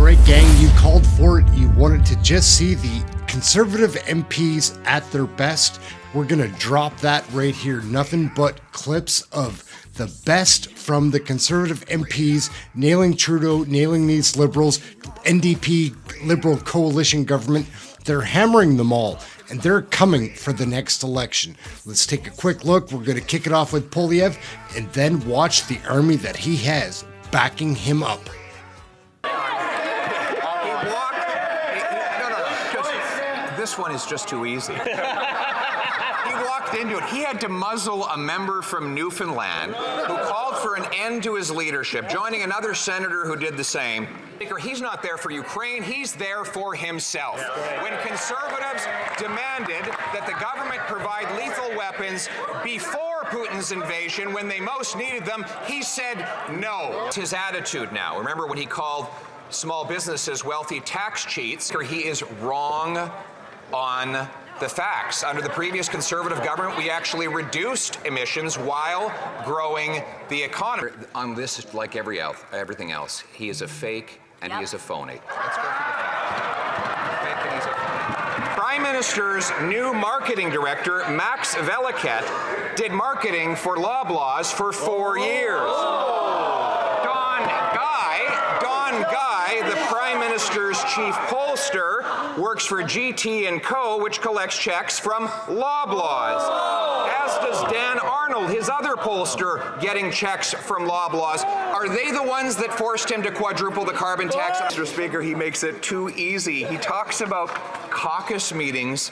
right, gang, you called for it. You wanted to just see the Conservative MPs at their best. We're going to drop that right here. Nothing but clips of the best from the Conservative MPs nailing Trudeau, nailing these Liberals, NDP, Liberal coalition government. They're hammering them all, and they're coming for the next election. Let's take a quick look. We're going to kick it off with Poilievre and then watch the army that he has backing him up. This one is just too easy. He walked into it. He had to muzzle a member from Newfoundland who called for an end to his leadership, joining another senator who did the same. He's not there for Ukraine. He's there for himself. When Conservatives demanded that the government provide lethal weapons before Putin's invasion, when they most needed them, he said no. It's his attitude now. Remember when he called small businesses wealthy tax cheats? He is wrong on the facts. Under the previous Conservative government, we actually reduced emissions while growing the economy. On this, like everything else, he is a fake and he is a phony. Let's go for the facts. Fake and he's a phony. Prime Minister's new marketing director, Max Veliket, did marketing for Loblaws for 4 years. Don Guy, the Prime Minister's chief pollster, works for GT & Co., which collects checks from Loblaws. As does Dan Arnold, his other pollster, getting checks from Loblaws. Are they the ones that forced him to quadruple the carbon tax? Mr. Speaker, he makes it too easy. He talks about caucus meetings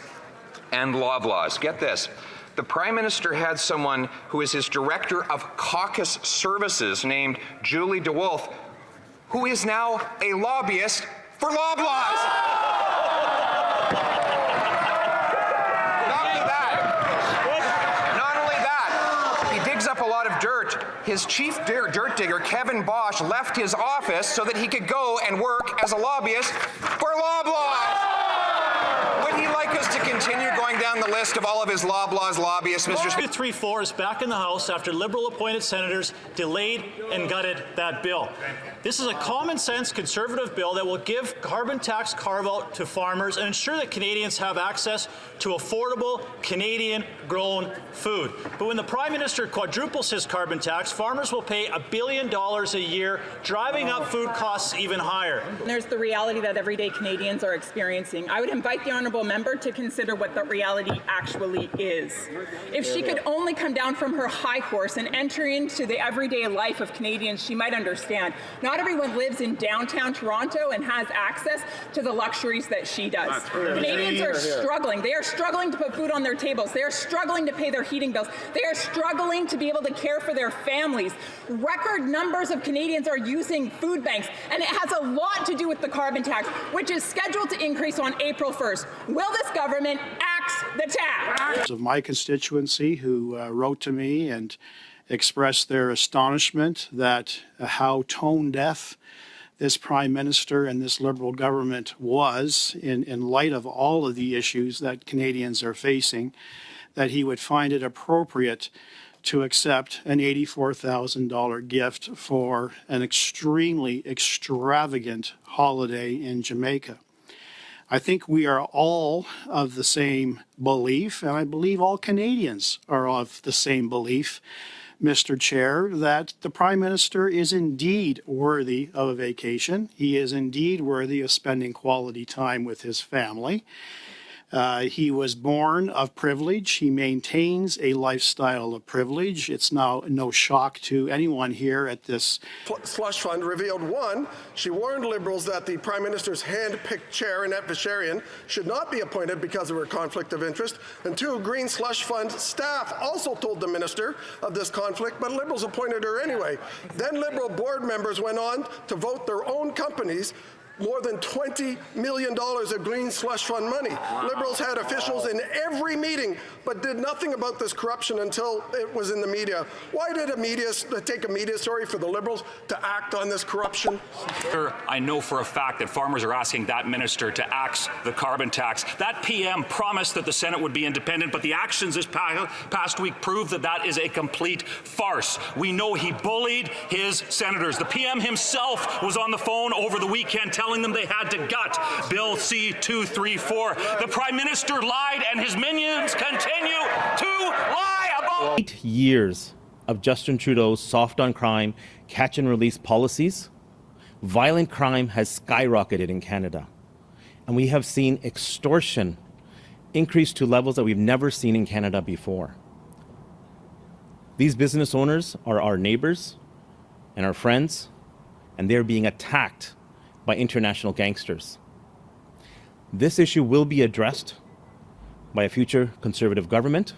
and Loblaws. Get this. The Prime Minister had someone who is his director of caucus services named Julie DeWolf, who is now a lobbyist for Loblaws. Not only that, he digs up a lot of dirt. His chief dirt digger, Kevin Bosch, left his office so that he could go and work as a lobbyist for Loblaws. Would he like us to continue going down the list of all of his Loblaws lobbyists, Mr. Speaker? 3-4 is back in the House after Liberal-appointed senators delayed and gutted that bill. This is a common-sense Conservative bill that will give carbon tax carve-out to farmers and ensure that Canadians have access to affordable Canadian-grown food. But when the Prime Minister quadruples his carbon tax, farmers will pay $1 billion a year, driving up food costs even higher. There's the reality that everyday Canadians are experiencing. I would invite the honourable member to consider what the reality actually is. If she could only come down from her high horse and enter into the everyday life of Canadians, she might understand. Not everyone lives in downtown Toronto and has access to the luxuries that she does. Canadians are struggling. They are struggling to put food on their tables. They are struggling to pay their heating bills. They are struggling to be able to care for their families. Record numbers of Canadians are using food banks, and it has a lot to do with the carbon tax, which is scheduled to increase on April 1st. Will this government axe the tax? Of my constituency who wrote to me and expressed their astonishment that how tone deaf this Prime Minister and this Liberal government was in light of all of the issues that Canadians are facing, that he would find it appropriate to accept an $84,000 gift for an extremely extravagant holiday in Jamaica. I think we are all of the same belief, and I believe all Canadians are of the same belief, Mr. Chair, that the Prime Minister is indeed worthy of a vacation. He is indeed worthy of spending quality time with his family. He was born of privilege. He maintains a lifestyle of privilege. It's now no shock to anyone here at this. Slush fund revealed, one, she warned Liberals that the Prime Minister's hand-picked chair, Annette Vacherian, should not be appointed because of her conflict of interest, and two, Green Slush Fund staff also told the Minister of this conflict, but Liberals appointed her anyway. Then Liberal board members went on to vote their own companies more than $20 million of Green Slush Fund money. Wow. Liberals had officials in every meeting, but did nothing about this corruption until it was in the media. Why did take a media story for the Liberals to act on this corruption? I know for a fact that farmers are asking that minister to axe the carbon tax. That PM promised that the Senate would be independent, but the actions this past week prove that that is a complete farce. We know he bullied his senators. The PM himself was on the phone over the weekend telling them they had to gut Bill C-234. The Prime Minister lied, and his minions continue to lie about 8 years of Justin Trudeau's soft on crime, catch and release policies. Violent crime has skyrocketed in Canada. And we have seen extortion increase to levels that we've never seen in Canada before. These business owners are our neighbors and our friends, and they're being attacked by international gangsters. This issue will be addressed by a future Conservative government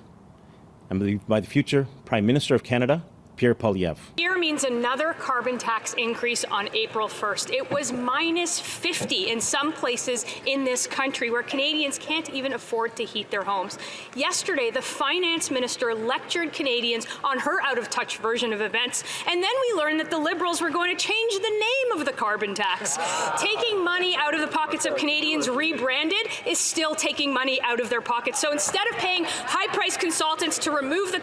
and by the future Prime Minister of Canada, PIERRE. Here means another carbon tax increase on April 1st. It was minus 50 in some places in this country where Canadians can't even afford to heat their homes. Yesterday, the finance minister lectured Canadians on her out-of-touch version of events, and then we learned that the Liberals were going to change the name of the carbon tax. Taking money out of the pockets of Canadians rebranded is still taking money out of their pockets. So instead of paying high-priced consultants to remove the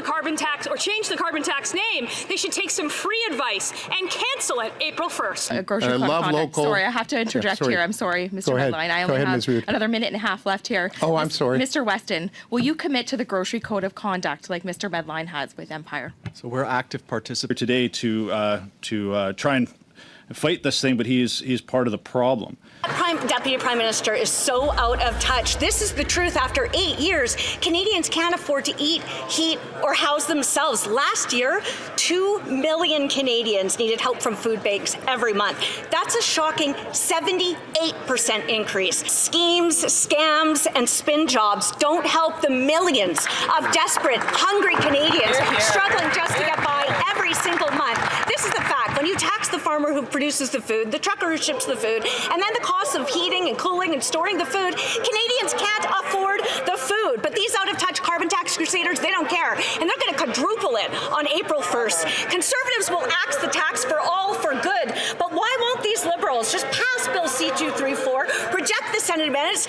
carbon tax or change the carbon tax name, they should take some free advice and cancel it April 1st. Grocery love local. Sorry, I have to interject here. I'm sorry, Mr. Medline. I only have another minute and a half left here. Oh, I'm sorry. Mr. Weston, will you commit to the grocery code of conduct like Mr. Medline has with Empire? So we're active participants today to try and fight this thing, but he's part of the problem. Deputy Prime Minister is so out of touch. This is the truth. After 8 years, Canadians can't afford to eat, heat, or house themselves. Last year, 2 million Canadians needed help from food banks every month. That's a shocking 78% increase. Schemes, scams, and spin jobs don't help the millions of desperate, hungry Canadians struggling just to get by every single month. This is the fact. When you tax the farmer who produces the food, the trucker who ships the food, and then the cost of heating and cooling and storing the food, Canadians can't afford the food. But these out-of-touch carbon tax crusaders, they don't care. And they're going to quadruple it on April 1st. Conservatives will axe the tax for all for good. But why won't these Liberals just pass Bill C-234, reject the Senate amendments,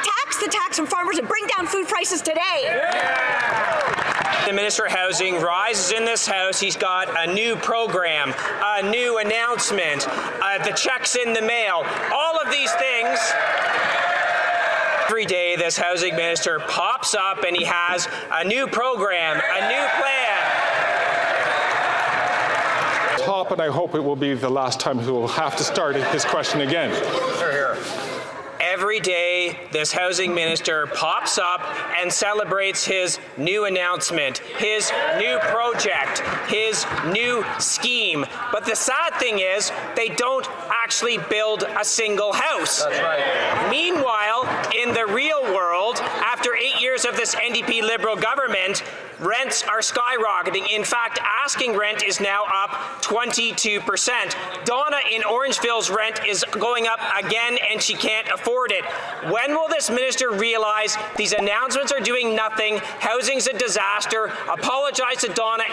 tax the tax from farmers, and bring down food prices today? The Minister of Housing rises in this House. He's got a new program, a new announcement, the checks in the mail, all of these things. Every day this housing minister pops up and he has a new program, a new plan. Top, and I hope it will be the last time he will have to start his question again. Every day, this housing minister pops up and celebrates his new announcement, his new project, his new scheme. But the sad thing is, they don't actually build a single house. That's right. Meanwhile, in the real world, after 8 years of this NDP Liberal government, rents are skyrocketing. In fact, asking rent is now up 22%. Donna in Orangeville's rent is going up again, and she can't afford it. When will this minister realize these announcements are doing nothing, housing's a disaster? Apologize to Donna.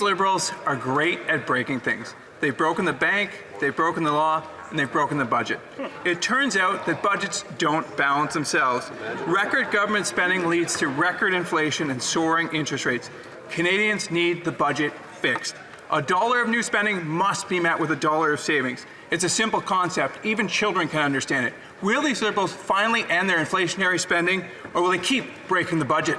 Liberals are great at breaking things. They've broken the bank, they've broken the law, and they've broken the budget. It turns out that budgets don't balance themselves. Record government spending leads to record inflation and soaring interest rates. Canadians need the budget fixed. $1 of new spending must be met with $1 of savings. It's a simple concept. Even children can understand it. Will these Liberals finally end their inflationary spending, or will they keep breaking the budget?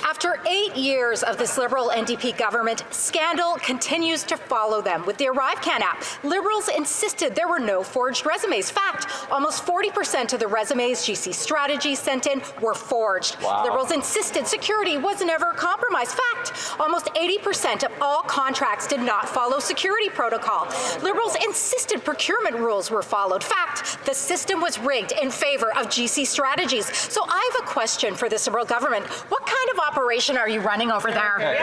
After 8 years of this Liberal NDP government, scandal continues to follow them. With the ArriveCan app, Liberals insisted there were no forged resumes. Fact, almost 40% of the resumes GC Strategies sent in were forged. Wow. Liberals insisted security was never compromised. Fact, almost 80% of all contracts did not follow security protocol. Liberals insisted procurement rules were followed. Fact, the system was rigged in favor of GC Strategies. So I have a question for this Liberal government. What kind of operation are you running over there?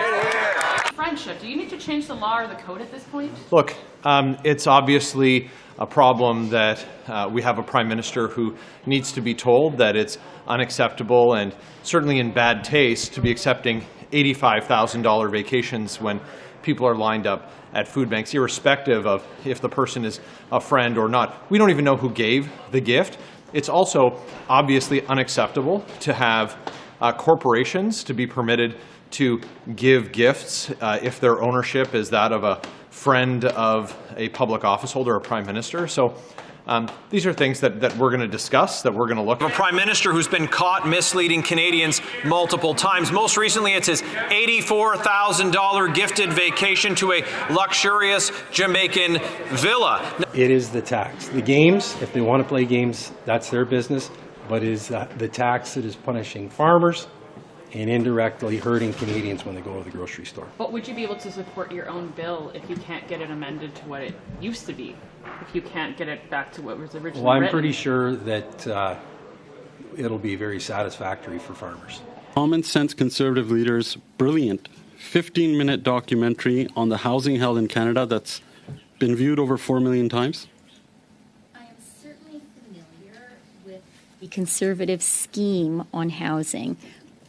Friendship. Do you need to change the law or the code at this point? Look, it's obviously a problem that we have a Prime Minister who needs to be told that it's unacceptable and certainly in bad taste to be accepting $85,000 vacations when people are lined up at food banks, irrespective of if the person is a friend or not. We don't even know who gave the gift. It's also obviously unacceptable to have corporations to be permitted to give gifts if their ownership is that of a friend of a public office holder, a prime minister. So these are things that we're going to discuss, that we're going to look at. A prime minister who's been caught misleading Canadians multiple times. Most recently, it's his $84,000 gifted vacation to a luxurious Jamaican villa. It is the tax. The games, if they want to play games, that's their business, but it is the tax that is punishing farmers and indirectly hurting Canadians when they go to the grocery store. But would you be able to support your own bill if you can't get it amended to what it used to be? If you can't get it back to what was originally Well, I'm written? pretty sure that it'll be very satisfactory for farmers. Common Sense Conservative leaders, brilliant 15-minute documentary on the housing hell in Canada that's been viewed over 4 million times. I am certainly familiar with the Conservative scheme on housing.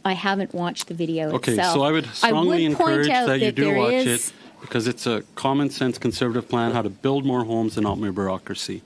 I haven't watched the video Okay, itself. so I would strongly encourage that you do watch it it, because it's a common sense Conservative plan how to build more homes and not more bureaucracy.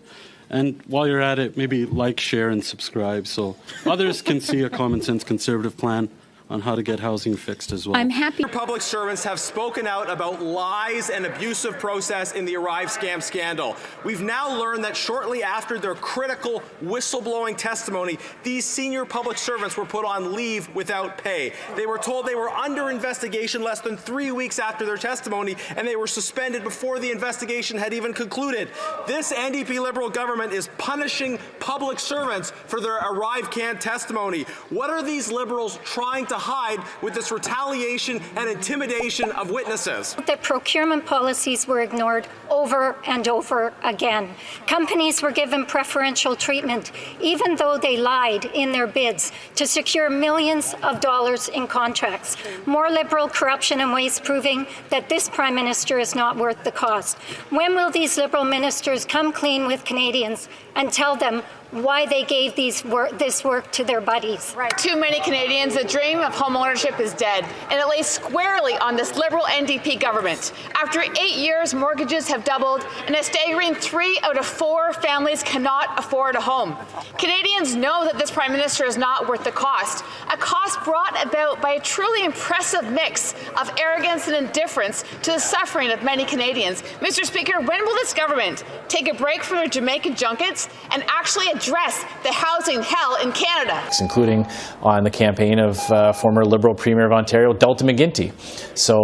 And while you're at it, maybe like, share, and subscribe so others can see a common sense Conservative plan on how to get housing fixed as well. I'm happy. Public servants have spoken out about lies and abusive process in the ArriveCan scandal. We've now learned that shortly after their critical whistleblowing testimony, these senior public servants were put on leave without pay. They were told they were under investigation less than 3 weeks after their testimony, and they were suspended before the investigation had even concluded. This NDP Liberal government is punishing public servants for their ArriveCan testimony. What are these Liberals trying to hide with this retaliation and intimidation of witnesses? The procurement policies were ignored over and over again. Companies were given preferential treatment, even though they lied in their bids to secure millions of dollars in contracts. More Liberal corruption and waste proving that this Prime Minister is not worth the cost. When will these Liberal ministers come clean with Canadians and tell them why they gave this work to their buddies? Right. Too many Canadians, the dream of home ownership is dead, and it lays squarely on this Liberal NDP government. After 8 years, mortgages have doubled, and a staggering 3 out of 4 families cannot afford a home. Canadians know that this Prime Minister is not worth the cost, a cost brought about by a truly impressive mix of arrogance and indifference to the suffering of many Canadians. Mr. Speaker, when will this government take a break from their Jamaican junkets and actually address the housing hell in Canada? Including on the campaign of former Liberal Premier of Ontario, Dalton McGuinty. So,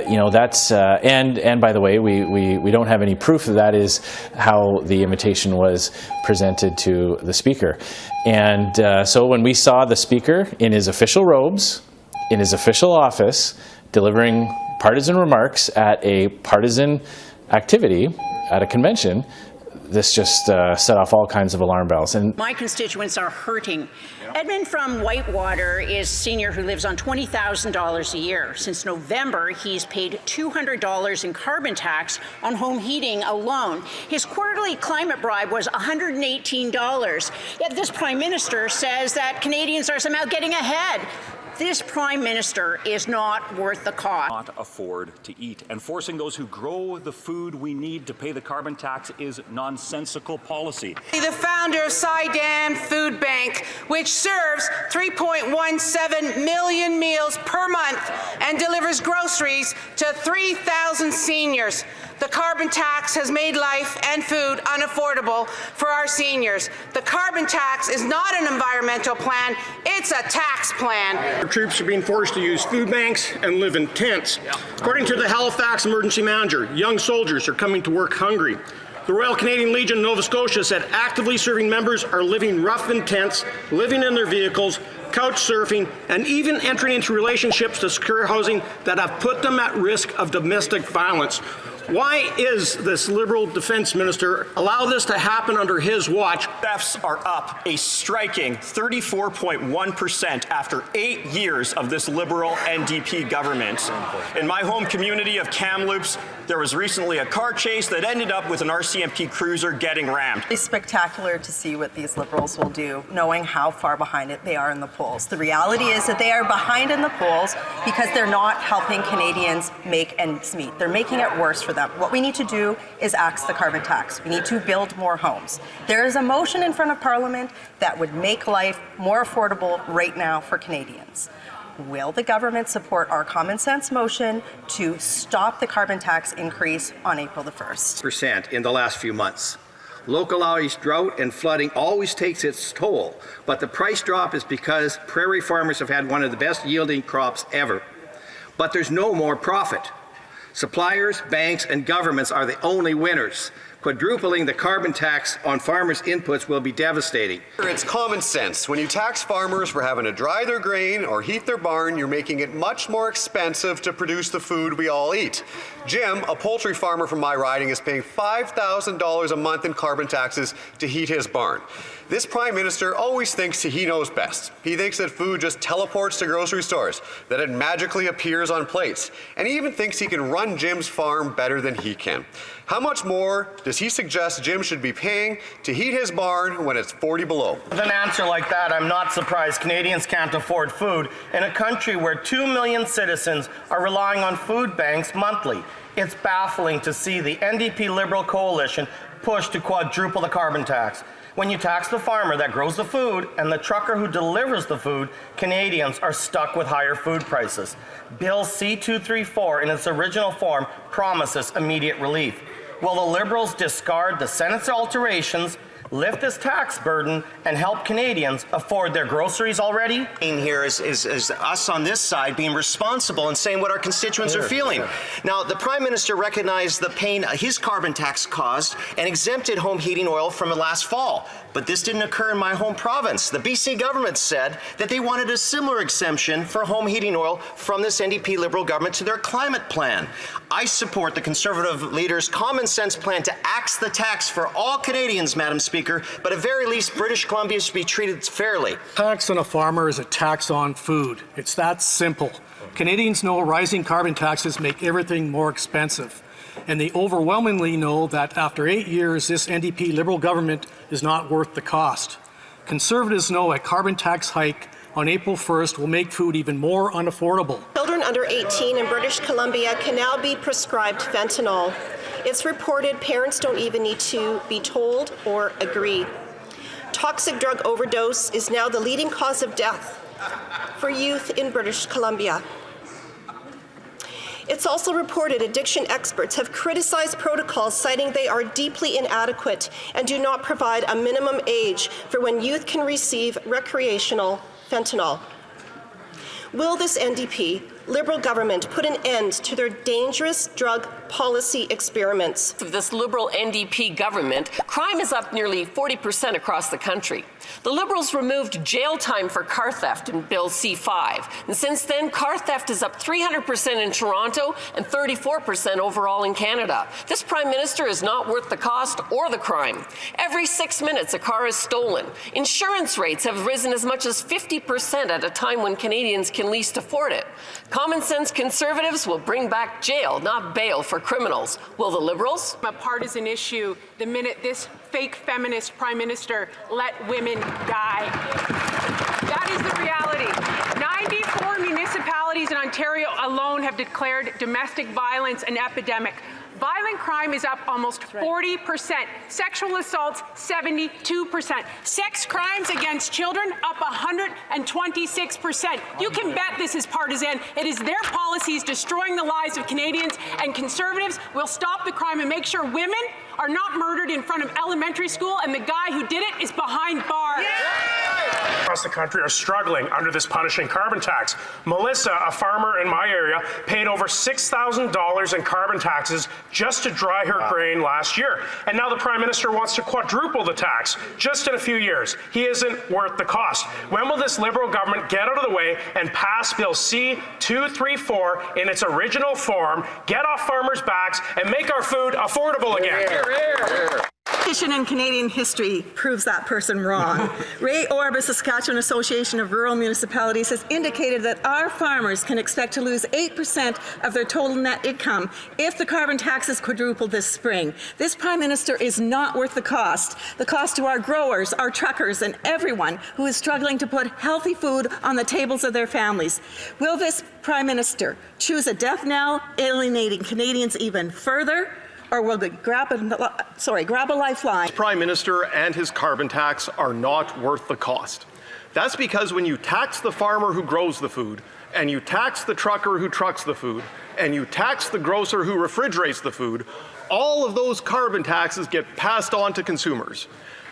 you know, that's, and by the way, we don't have any proof that is how the invitation was presented to the Speaker. And so when we saw the Speaker in his official robes, in his official office, delivering partisan remarks at a partisan activity, at a convention, this just set off all kinds of alarm bells. And my constituents are hurting. Edmund from Whitewater is a senior who lives on $20,000 a year. Since November, he's paid $200 in carbon tax on home heating alone. His quarterly climate bribe was $118. Yet this Prime Minister says that Canadians are somehow getting ahead. This Prime Minister is not worth the cost. Not afford to eat, and forcing those who grow the food we need to pay the carbon tax is nonsensical policy. The founder of Sidam Food Bank, which serves 3.17 million meals per month and delivers groceries to 3,000 seniors. The carbon tax has made life and food unaffordable for our seniors. The carbon tax is not an environmental plan, it's a tax plan. Our troops are being forced to use food banks and live in tents. According to the Halifax emergency manager, young soldiers are coming to work hungry. The Royal Canadian Legion of Nova Scotia said actively serving members are living rough in tents, living in their vehicles, couch surfing, and even entering into relationships to secure housing that have put them at risk of domestic violence. Why is this Liberal Defence Minister allow this to happen under his watch? Thefts are up a striking 34.1% after 8 years of this Liberal NDP government. In my home community of Kamloops, there was recently a car chase that ended up with an RCMP cruiser getting rammed. It's spectacular to see what these Liberals will do, knowing how far behind it they are in the polls. The reality is that they are behind in the polls because they're not helping Canadians make ends meet. They're making it worse for them. What we need to do is axe the carbon tax. We need to build more homes. There is a motion in front of Parliament that would make life more affordable right now for Canadians. will the government support our common sense motion to stop the carbon tax increase on April the 1st? In the last few months. Localized drought and flooding always takes its toll, but the price drop is because prairie farmers have had one of the best yielding crops ever. But there's no more profit. Suppliers, banks, and governments are the only winners. Quadrupling the carbon tax on farmers' inputs will be devastating. It's common sense. When you tax farmers for having to dry their grain or heat their barn, you're making it much more expensive to produce the food we all eat. Jim, a poultry farmer from my riding, is paying $5,000 a month in carbon taxes to heat his barn. This Prime Minister always thinks he knows best. He thinks that food just teleports to grocery stores, that it magically appears on plates, and he even thinks he can run Jim's farm better than he can. How much more does he suggest Jim should be paying to heat his barn when it's 40 below? With an answer like that, I'm not surprised Canadians can't afford food in a country where 2 million citizens are relying on food banks monthly. It's baffling to see the NDP Liberal coalition push to quadruple the carbon tax. When you tax the farmer that grows the food and the trucker who delivers the food, Canadians are stuck with higher food prices. Bill C-234 in its original form promises immediate relief. Will the Liberals discard the Senate's alterations, lift this tax burden, and help Canadians afford their groceries already? Here is us on this side being responsible and saying what our constituents are feeling. Now, the Prime Minister recognized the pain his carbon tax caused and exempted home heating oil from it last fall. But this didn't occur in my home province. The BC government said that they wanted a similar exemption for home heating oil from this NDP Liberal government to their climate plan. I support the Conservative leader's common sense plan to axe the tax for all Canadians, Madam Speaker, but at very least British Columbia should be treated fairly. Tax on a farmer is a tax on food. It's that simple. Canadians know rising carbon taxes make everything more expensive. And they overwhelmingly know that after 8 years, this NDP Liberal government is not worth the cost. Conservatives know a carbon tax hike on April 1st will make food even more unaffordable. Children under 18 in British Columbia can now be prescribed fentanyl. It's reported parents don't even need to be told or agree. Toxic drug overdose is now the leading cause of death for youth in British Columbia. It's also reported addiction experts have criticized protocols, citing they are deeply inadequate and do not provide a minimum age for when youth can receive recreational fentanyl. Will this NDP Liberal government put an end to their dangerous drug policy experiments? Of this Liberal NDP government, crime is up nearly 40% across the country. The Liberals removed jail time for car theft in Bill C-5. And since then, car theft is up 300% in Toronto and 34% overall in Canada. This Prime Minister is not worth the cost or the crime. Every 6 minutes, a car is stolen. Insurance rates have risen as much as 50% at a time when Canadians can least afford it. Common sense Conservatives will bring back jail, not bail, for criminals. Will the Liberals? A partisan issue the minute this fake feminist Prime Minister let women die. That is the reality. 94 municipalities in Ontario alone have declared domestic violence an epidemic. Violent crime is up almost 40%. Sexual assaults, 72%. Sex crimes against children up 126%. You can bet this is partisan. It is their policies destroying the lives of Canadians, and Conservatives will stop the crime and make sure women are not murdered in front of elementary school, and the guy who did it is behind bars. Across the country are struggling under this punishing carbon tax. Melissa, a farmer in my area, paid over $6,000 in carbon taxes just to dry her grain last year. And now the Prime Minister wants to quadruple the tax just in a few years. He isn't worth the cost. When will this Liberal government get out of the way and pass Bill C-234 in its original form, get off farmers' backs, and make our food affordable again? Competition in Canadian history proves that person wrong. Ray Orb, Saskatchewan Association of Rural Municipalities, has indicated that our farmers can expect to lose 8% of their total net income if the carbon tax is quadrupled this spring. This Prime Minister is not worth the cost to our growers, our truckers, and everyone who is struggling to put healthy food on the tables of their families. Will this Prime Minister choose a death knell, alienating Canadians even further? Or will they grab a lifeline? Prime Minister and his carbon tax are not worth the cost. That's because when you tax the farmer who grows the food and you tax the trucker who trucks the food, and you tax the grocer who refrigerates the food, all of those carbon taxes get passed on to consumers.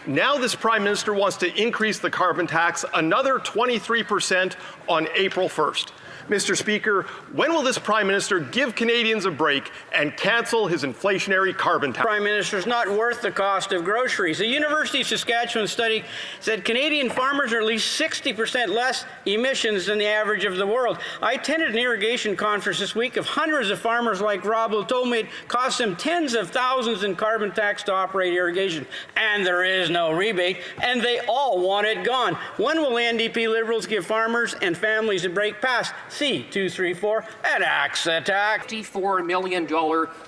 Now this Prime Minister wants to increase the carbon tax another 23% on April 1st. Mr. Speaker, when will this Prime Minister give Canadians a break and cancel his inflationary carbon tax? Prime Minister is not worth the cost of groceries. A University of Saskatchewan study said Canadian farmers are at least 60% less emissions than the average of the world. I attended an irrigation conference this week of hundreds of farmers like Rob who told me it costs them tens of thousands in carbon tax to operate irrigation. And there is no rebate, and they all want it gone. When will NDP Liberals give farmers and families a break past C-234 and axe attack? $54 million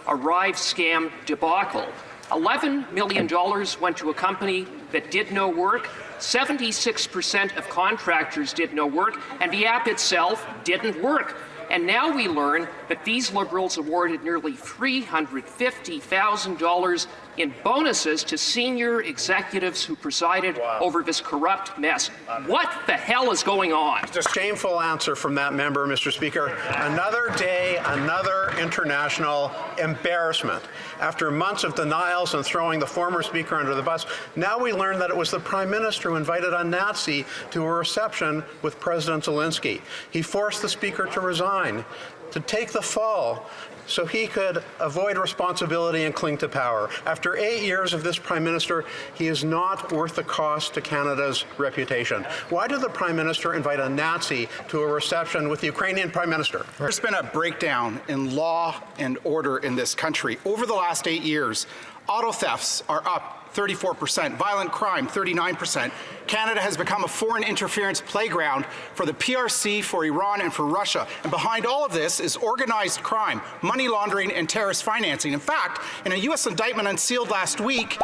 Arrive scam debacle. $11 million went to a company that did no work. 76% of contractors did no work, and the app itself didn't work. And now we learn that these Liberals awarded nearly $350,000 in bonuses to senior executives who presided over this corrupt mess. What the hell is going on? Just a shameful answer from that member, Mr. Speaker. Another day, another international embarrassment. After months of denials and throwing the former Speaker under the bus, now we learn that it was the Prime Minister who invited a Nazi to a reception with President Zelensky. He forced the Speaker to resign, to take the fall, so he could avoid responsibility and cling to power. After 8 years of this Prime Minister, he is not worth the cost to Canada's reputation. Why did the Prime Minister invite a Nazi to a reception with the Ukrainian Prime Minister? There's been a breakdown in law and order in this country. Over the last 8 years, auto thefts are up 34%, violent crime 39%. Canada has become a foreign interference playground for the PRC, for Iran, and for Russia. And behind all of this is organized crime, money laundering, and terrorist financing. In fact, in a U.S. indictment unsealed last week,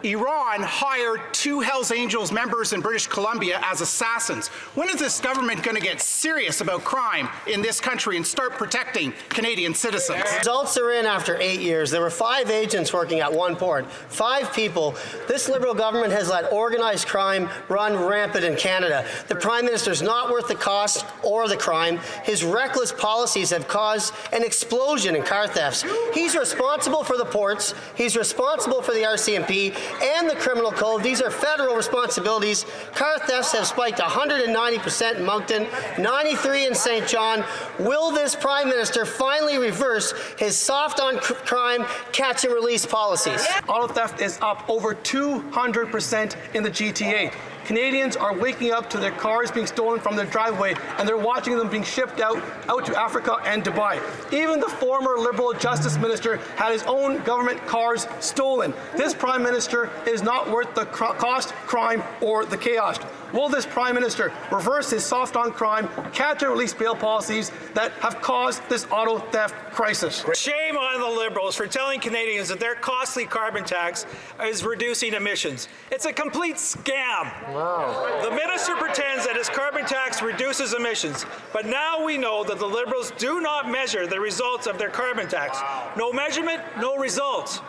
Iran hired 2 Hells Angels members in British Columbia as assassins. When is this government going to get serious about crime in this country and start protecting Canadian citizens? Results are in after 8 years. There were 5 agents working at one port, 5 people. This Liberal government has let organized crime run rampant in Canada. The Prime Minister is not worth the cost or the crime. His reckless policies have caused an explosion in car thefts. He's responsible for the ports. He's responsible for the RCMP and the criminal code. These are federal responsibilities. Car thefts have spiked 190% in Moncton, 93% in St. John. Will this Prime Minister finally reverse his soft on crime, catch and release policies? Auto theft is up over 200% in the GTA. Canadians are waking up to their cars being stolen from their driveway, and they're watching them being shipped out to Africa and Dubai. Even the former Liberal Justice Minister had his own government cars stolen. This Prime Minister is not worth the cost, crime, or the chaos. Will this Prime Minister reverse his soft on crime, catch and release bail policies that have caused this auto theft crisis? Shame on the Liberals for telling Canadians that their costly carbon tax is reducing emissions. It's a complete scam. Wow. The minister pretends that his carbon tax reduces emissions, but now we know that the Liberals do not measure the results of their carbon tax. No measurement, no results.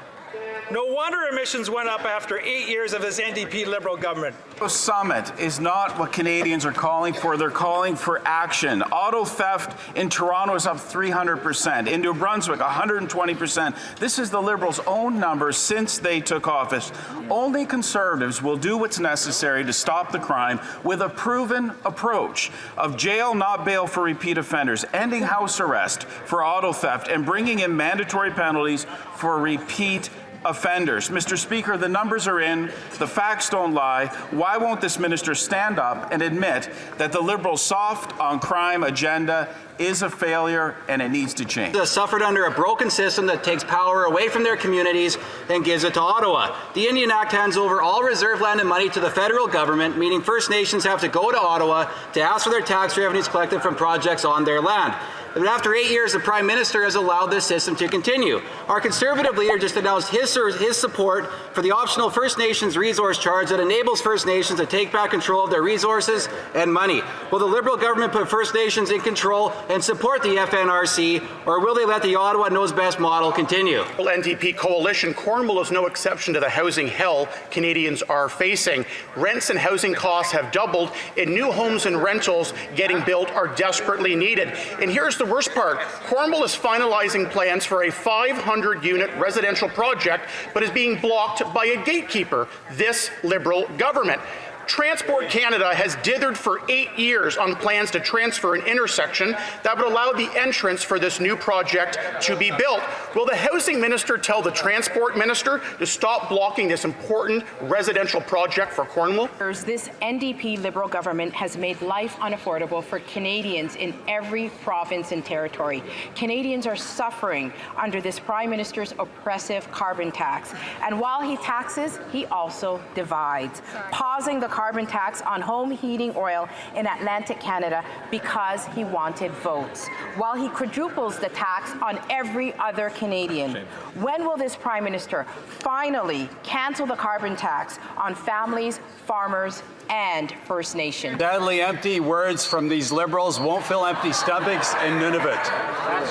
No wonder emissions went up after 8 years of this NDP Liberal government. The summit is not what Canadians are calling for. They're calling for action. Auto theft in Toronto is up 300%. In New Brunswick, 120%. This is the Liberals' own numbers since they took office. Only Conservatives will do what's necessary to stop the crime with a proven approach of jail, not bail for repeat offenders, ending house arrest for auto theft, and bringing in mandatory penalties for repeat offenders. Mr. Speaker, the numbers are in, the facts don't lie. Why won't this minister stand up and admit that the Liberals' soft on crime agenda is a failure and it needs to change? They suffered under a broken system that takes power away from their communities and gives it to Ottawa. The Indian Act hands over all reserve land and money to the federal government, meaning First Nations have to go to Ottawa to ask for their tax revenues collected from projects on their land. But after 8 years, the Prime Minister has allowed this system to continue. Our Conservative leader just announced his support for the optional First Nations resource charge that enables First Nations to take back control of their resources and money. Will the Liberal government put First Nations in control and support the FNRC, or will they let the Ottawa Knows Best model continue? NDP coalition, Cornwall is no exception to the housing hell Canadians are facing. Rents and housing costs have doubled, and new homes and rentals getting built are desperately needed. And here's the worst part. Cornwall is finalizing plans for a 500-unit residential project, but is being blocked by a gatekeeper, this Liberal government. Transport Canada has dithered for 8 years on plans to transfer an intersection that would allow the entrance for this new project to be built. Will the housing minister tell the transport minister to stop blocking this important residential project for Cornwall? This NDP Liberal government has made life unaffordable for Canadians in every province and territory. Canadians are suffering under this Prime Minister's oppressive carbon tax. And while he taxes, he also divides, pausing the carbon tax on home heating oil in Atlantic Canada because he wanted votes, while he quadruples the tax on every other Canadian. When will this Prime Minister finally cancel the carbon tax on families, farmers, and First Nations? Sadly, empty words from these Liberals won't fill empty stomachs in Nunavut.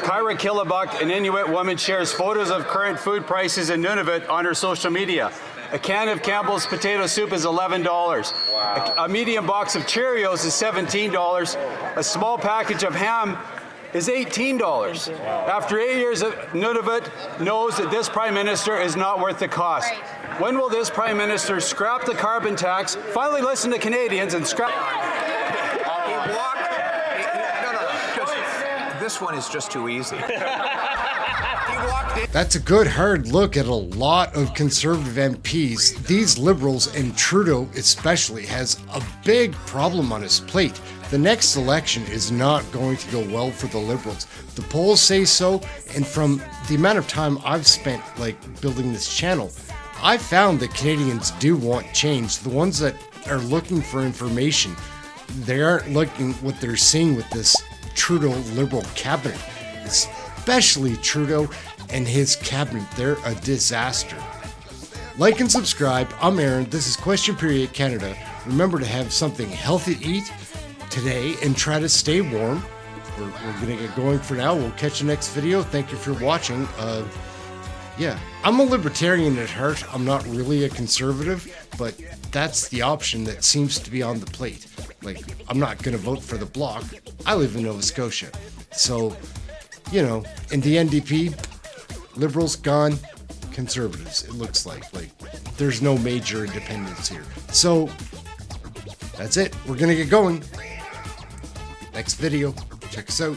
Kyra Killabuk, an Inuit woman, shares photos of current food prices in Nunavut on her social media. A can of Campbell's potato soup is $11. Wow. A medium box of Cheerios is $17. A small package of ham is $18. Wow. After 8 years, Nunavut knows that this Prime Minister is not worth the cost. Right. When will this Prime Minister scrap the carbon tax, finally listen to Canadians and scrap... This one is just too easy. That's a good hard look at a lot of Conservative MPs. These Liberals, and Trudeau especially, has a big problem on his plate. The next election is not going to go well for the Liberals. The polls say so, and from the amount of time I've spent building this channel, I found that Canadians do want change. The ones that are looking for information, they aren't liking what they're seeing with this Trudeau Liberal cabinet, especially Trudeau and his cabinet. They're a disaster. Like and subscribe. I'm Aaron. This is Question Period Canada. Remember to have something healthy to eat today and try to stay warm. We're going to get going for now. We'll catch you next video. Thank you for watching. Yeah, I'm a libertarian at heart. I'm not really a conservative, but that's the option that seems to be on the plate. I'm not going to vote for the Bloc. I live in Nova Scotia. So, in the NDP, Liberals gone, Conservatives, it looks like. There's no major independence here. So, that's it. We're going to get going. Next video. Check us out.